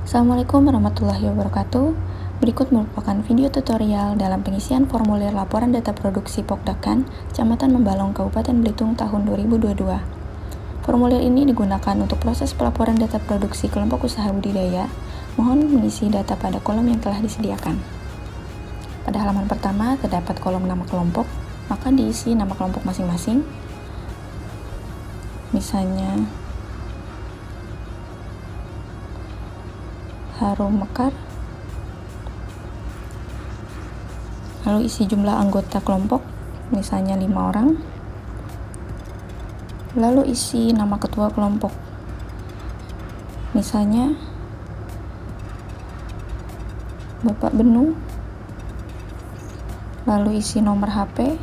Assalamualaikum warahmatullahi wabarakatuh. Berikut merupakan video tutorial dalam pengisian formulir laporan data produksi Pokdakan, Kecamatan Membalong, Kabupaten Belitung tahun 2022. Formulir ini digunakan untuk proses pelaporan data produksi kelompok usaha budidaya. Mohon mengisi data pada kolom yang telah disediakan. Pada halaman pertama terdapat kolom nama kelompok, maka diisi nama kelompok masing-masing. Misalnya Harum Mekar, lalu isi jumlah anggota kelompok, misalnya 5 orang, lalu isi nama ketua kelompok, misalnya Bapak Benu, lalu isi nomor HP,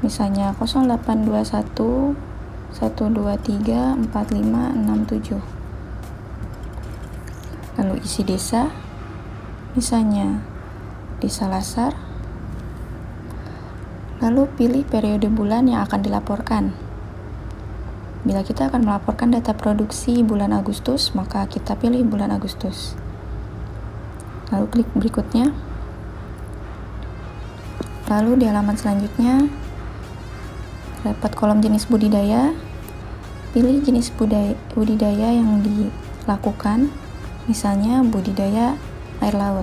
misalnya 0821 123 4567. Lalu isi desa, misalnya Desa Lasar. Lalu pilih periode bulan yang akan dilaporkan. Bila kita akan melaporkan data produksi bulan Agustus, maka kita pilih bulan Agustus. Lalu klik berikutnya. Lalu di halaman selanjutnya dapat kolom jenis budidaya. Pilih jenis budidaya yang dilakukan, misalnya budidaya air laut.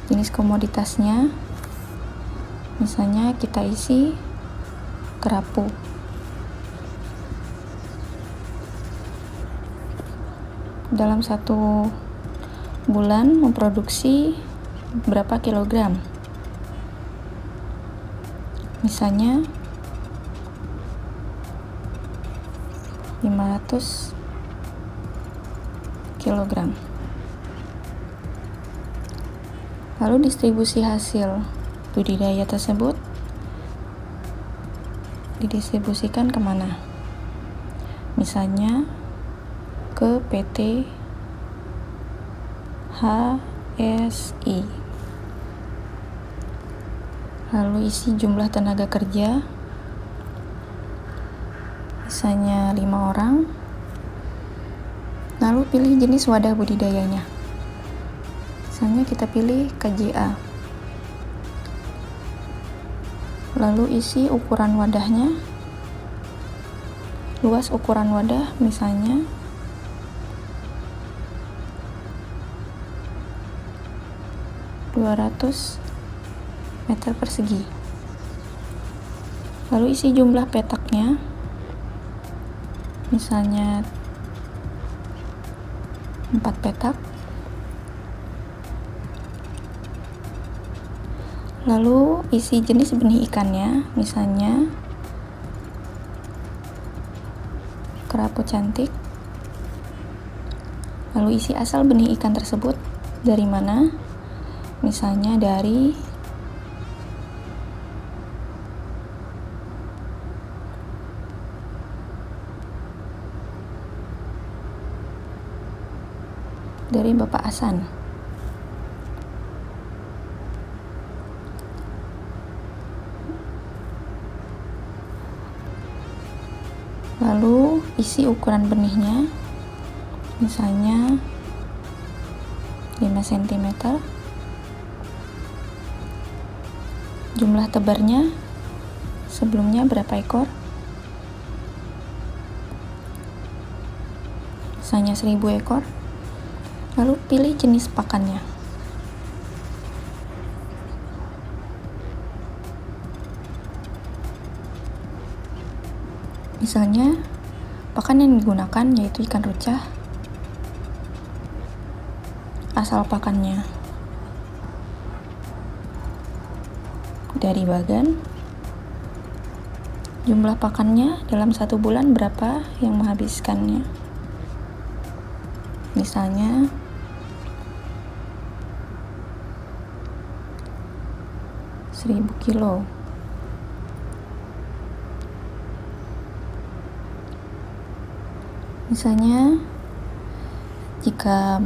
Jenis komoditasnya, misalnya kita isi kerapu. Dalam 1 bulan memproduksi berapa kilogram? Misalnya 500 kg. Lalu distribusi hasil budidaya tersebut didistribusikan kemana? Misalnya ke PT HSI. Lalu isi jumlah tenaga kerja, misalnya 5 orang. Lalu pilih jenis wadah budidayanya, misalnya kita pilih KJA. Lalu isi ukuran wadahnya, luas ukuran wadah misalnya 200 meter persegi. Lalu isi jumlah petaknya, misalnya 4 petak. Lalu isi jenis benih ikannya, misalnya kerapu cantik. Lalu isi asal benih ikan tersebut dari mana, misalnya dari Bapak Hasan. Lalu isi ukuran benihnya, misalnya 5 cm. Jumlah tebarnya sebelumnya berapa ekor? Misalnya 1000 ekor. Lalu pilih jenis pakannya. Misalnya, pakan yang digunakan yaitu ikan rucah. Asal pakannya dari Bagan. Jumlah pakannya dalam 1 bulan berapa yang menghabiskannya? Misalnya kilo. Misalnya jika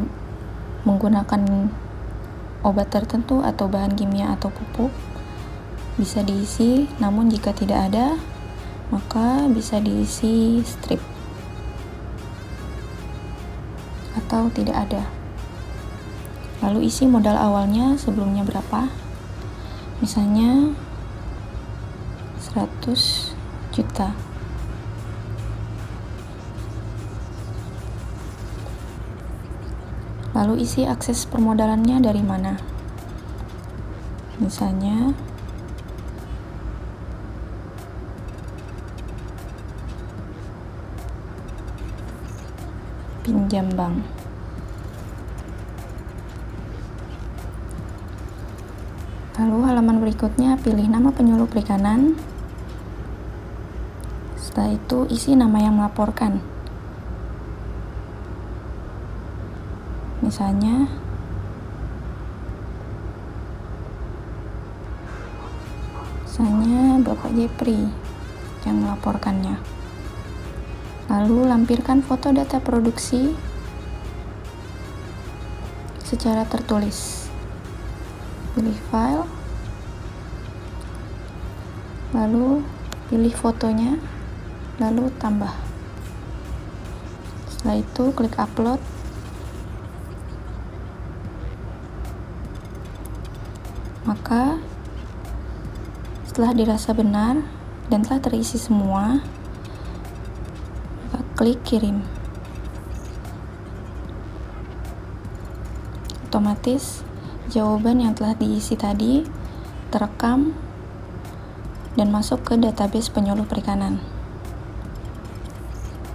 menggunakan obat tertentu atau bahan kimia atau pupuk bisa diisi, namun jika tidak ada maka bisa diisi strip. atau tidak ada. Lalu isi modal awalnya sebelumnya berapa? Misalnya 100 juta. Lalu isi akses permodalannya dari mana? Misalnya pinjam bank. Lalu halaman berikutnya pilih nama penyuluh perikanan. Setelah itu isi nama yang melaporkan. Misalnya Bapak Jepri yang melaporkannya. Lalu lampirkan foto data produksi secara tertulis. Pilih file, lalu pilih fotonya, lalu tambah. Setelah itu klik upload. Maka setelah dirasa benar dan telah terisi semua, maka klik kirim. Otomatis jawaban yang telah diisi tadi terekam dan masuk ke database penyuluh perikanan.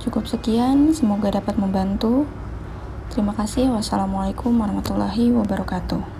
Cukup sekian, semoga dapat membantu. Terima kasih. Wassalamualaikum warahmatullahi wabarakatuh.